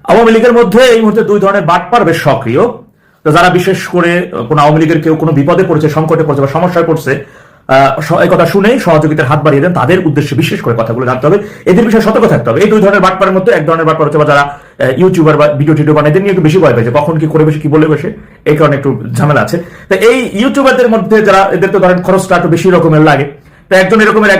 আওয়ামী লীগের মধ্যে এই মুহূর্তে দুই ধরনের বাটপার বেশ সক্রিয়। তো যারা বিশেষ করে কোন আওয়ামী লীগের কেউ কোনো বিপদে পড়েছে, সংকটে পড়ছে বা সমস্যায় পড়ছে, এই কথা শুনেই সহযোগিতার হাত বাড়িয়ে দেন, তাদের উদ্দেশ্যে বিশেষ করে কথাগুলো জানতে হবে, এদের বিষয়ে সতর্ক থাকতে হবে। এই দুই ধরনের বাটপারের মধ্যে এক ধরনের বাটপার হচ্ছে যারা ইউটিউবার বা ভিডিও টিডিও বানায়, এদের নিয়ে একটু বেশি ভয় পেয়েছে, কখন কি করে বসে কি বলে বসে, এই কারণে একটু ঝামেলা আছে। তো এই ইউটিউবারদের মধ্যে যারা, এদের তো ধরেন খরচটা একটু বেশি রকমের লাগে। তো একজন এরকমের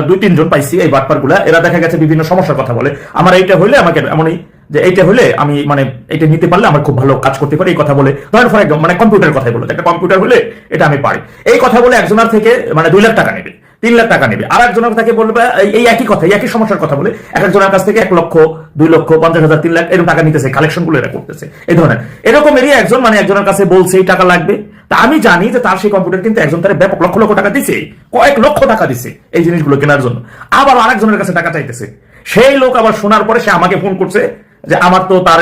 দুই তিনজন পাইছি এই বাটপার গুলা, এরা দেখা গেছে বিভিন্ন সমস্যার কথা বলে। আমার এইটা হইলে আমাকে এমনই যে এইটা হলে আমি মানে এটা নিতে পারলে আমার খুব ভালো কাজ করতে পারি, এই কথা বলে ধরেন ফর একদম মানে কম্পিউটার কথাই বলে, একটা কম্পিউটার হলে এটা আমি পারি, এই কথা বলে একজনের থেকে মানে 2 লাখ টাকা নেবে, 3 লাখ টাকা নেবে। আর একজনের থেকে বলবে এই একই কথা, একই সমস্যার কথা বলে এক একজনের কাছ থেকে 1 লক্ষ, 2 লক্ষ, 50,000, 3 লাখ এরকম টাকা নিতেছে, কালেকশন গুলো এরা করতেছে। এই ধরনের এরকমেরই একজন মানে একজনের কাছে বলছে এই টাকা লাগবে, তা আমি জানি যে তার সেই কম্পিউটার কিন্তু একজন তার ব্যাপক লক্ষ লক্ষ টাকা দিছে, কয়েক লক্ষ টাকা দিছে এই জিনিসগুলো কেনার জন্য, আবার আরেকজনের কাছে টাকা চাইতেছে। সেই লোক আবার শোনার পরে সে আমাকে ফোন করছে যে আমার তো তার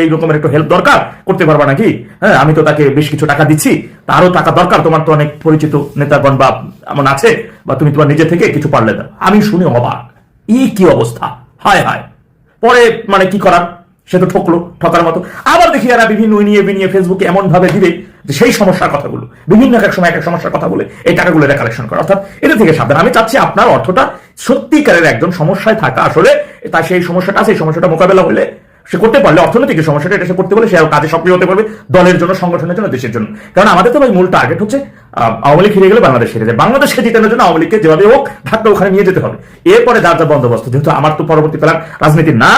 এই রকমের একটু হেল্প দরকার, করতে পারবা নাকি? হ্যাঁ, আমি তো তাকে বেশ কিছু টাকা দিচ্ছি, তারও টাকা দরকার, তোমার তো অনেক পরিচিত নেতাগণ বা এমন আছে, বা তুমি তোমার নিজে থেকে কিছু পারলে দাও। আমি শুনে অবাক, কি অবস্থা, হায় হায়। পরে মানে কি করার, সে তো ঠকলো, ঠকার মতো। আবার দেখি এরা বিভিন্ন নিয়ে ফেসবুকে এমন ভাবে দিবে যে সেই সমস্যার কথাগুলো, বিভিন্ন এক সময় এক সমস্যার কথা বলে এই টাকাগুলো এরা কালেকশন করে। অর্থাৎ এটা থেকে সাবধান। আমি চাচ্ছি আপনার অর্থটা সত্যিকারের একজন সমস্যায় থাকা, আসলে তার সেই সমস্যাটা মোকাবেলা হলে সে করতে পারলে, অর্থনৈতিক সমস্যাটা এটা সে করতে পারলে সে আরো কাজে সক্রিয় হতে পারবে, দলের জন্য, সংগঠনের জন্য, দেশের জন্য। কারণ আমাদের তো ভাই মূল টার্গেট হচ্ছে আওয়ামী লীগ হেরে গেলে বাংলাদেশ হেরে যায়, বাংলাদেশকে জিতানোর জন্য আওয়ামী লীগকে যেভাবে হোক ঢাকা ওখানে নিয়ে যেতে হবে। এরপরে যার যা বন্দোবস্ত, যেহেতু আমার তো পরবর্তী কালার রাজনীতি না,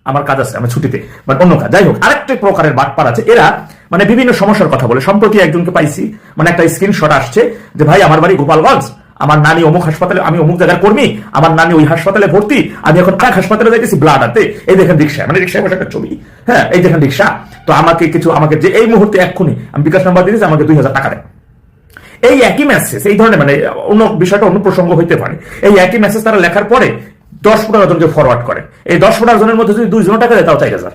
আমার কাজ আছে, আমার ছুটিতে বা অন্য কাজ, যাই হোক। আরেকটা প্রকারের বাটপার আছে, এরা মানে বিভিন্ন সমস্যার কথা বলে। সম্প্রতি একজনকে পাইছি, মানে একটা স্ক্রিনশট আসছে যে ভাই আমার বাড়ি গোপালগঞ্জ, আমার নানি অমুক হাসপাতালে, আমি অমুক জায়গার কর্মী, আমার নানি ওই হাসপাতালে ভর্তি, আমি এখন এক হাসপাতালে যাইতেছি ব্লাড আনতে, এই দেখেন রিক্সা, মানে রিক্সায় বসে একটা ছবি, হ্যাঁ এই দেখেন রিক্সা, তো আমাকে যে এই মুহূর্তে এক্ষুনি আমি বিকাশ নাম্বার দিয়েছি, আমাকে 2,000 টাকা দেয়। এই একই মেসেজ, এই ধরনের মানে অন্য বিষয়টা অন্য প্রসঙ্গ হইতে পারে, এই একই মেসেজ তারা লেখার পরে 10-15 জনকে ফরওয়ার্ড করে। এই 10-15 জনের মধ্যে যদি 2 জন টাকা দেয়, তাও 4,000।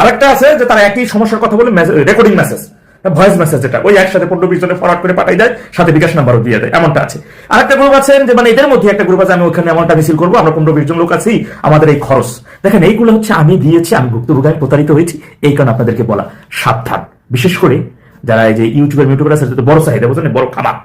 আরেকটা আছে যে তারা একই সমস্যার কথা বলে রেকর্ডিং মেসেজ, ভয়েস মেসেজ, যেটা ওই একসাথে 15-20 জনে ফরওয়ার্ড করে পাঠাই দেয়, সাথে বিকাশ নাম্বারও দিয়ে দেয়, এমনটা আছে। আরেকটা গ্রুপ আছে যে মানে এদের মধ্যে একটা গ্রুপ আছে, আমি ওখানে এমনটা মিছিল করবো, আমরা 15-20 জন লোক আছি, আমাদের এই খরচ দেখেন। এইগুলো হচ্ছে আমি দিয়েছি, আমি ভুক্তভোগী, আমি প্রতারিত হয়েছি, এই কারণে আপনাদেরকে বলা সাবধান। বিশেষ করে যারা এই যে ইউটিউবার আছে, বড় চাহিদা, বুঝলেন, বড় খাবার,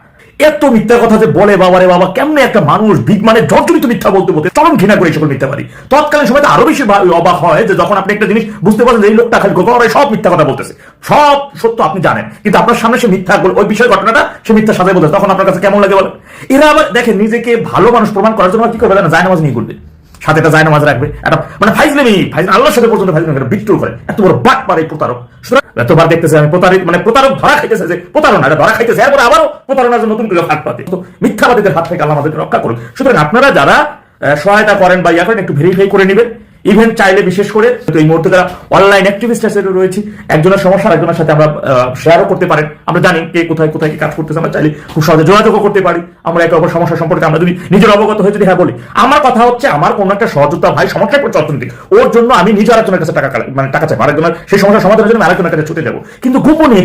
এত মিথ্যা কথা যে বলে, বাবারে বাবা, কেমনে একটা মানুষ মানে জর্জরিত মিথ্যা বলতে চরম ঘৃণা করে সকল মিথ্যাবাদী। তৎকালীন সময় আরো বেশি অবাক হয় যে যখন আপনি একটা জিনিস বুঝতে পারেন যে এই লোকটা খালি সব মিথ্যা কথা বলতেছে, সব সত্য আপনি জানেন, কিন্তু আপনার সামনে সে মিথ্যা, ওই বিষয় ঘটনাটা সে মিথ্যা সাজায় বলতেছে, তখন আপনার কাছে কেমন লাগে বলেন? এরা আবার দেখেন নিজেকে ভালো মানুষ প্রমাণ করার জন্য কি করবে জানেন? জায়নামাজ নিয়ে করবে, সাথে একটা জায়নামাজ রাখবে, একটা মানে ফাইজলামি, আল্লাহর সাথে পর্যন্ত ফাইজলামি করে বিট্টুর করে। এত বড় বাট পারে প্রতারক। এতবার দেখতেছে আমি প্রতারক ধরা খাইতেছে, যে প্রতারণা ধরা খাইতেছে, এরপরে আবারও প্রতারণার জন্য নতুন করে হাত পাতে। তো মিথ্যাবাদীদের হাত থেকে আল্লাহ আমাদেরকে রক্ষা করুন। সুতরাং আপনারা যারা সহায়তা করেন বা ইয়া করেন, একটু ভেরিফাই করে নেবেন। ইভেন চাইলে বিশেষ করে এই মুহূর্তে যারা অনলাইন অ্যাক্টিভিস্ট রয়েছে, একজনের সমস্যা একজনের সাথে আমরা শেয়ারও করতে পারেন। আমরা জানি কে কোথায় কি কাজ করতেছে, আমরা চাইলে খুব সহজে যোগাযোগও করতে পারি। আমরা একে অপর সমস্যা সম্পর্কে আমরা যদি নিজের অবগত হয়ে যদি হ্যাঁ বলি, আমার কথা হচ্ছে আমার কোনো একটা সহযোগিতা ভাই সমস্যায় পড়ছে অর্থনৈতিক, ওর জন্য আমি নিজে আরেকজনের কাছে টাকা চাই, আরেকজনের সেই সমস্যার সমাধানের জন্য আরেকজনের কাছে ছুটে যাবো, কিন্তু গোপনে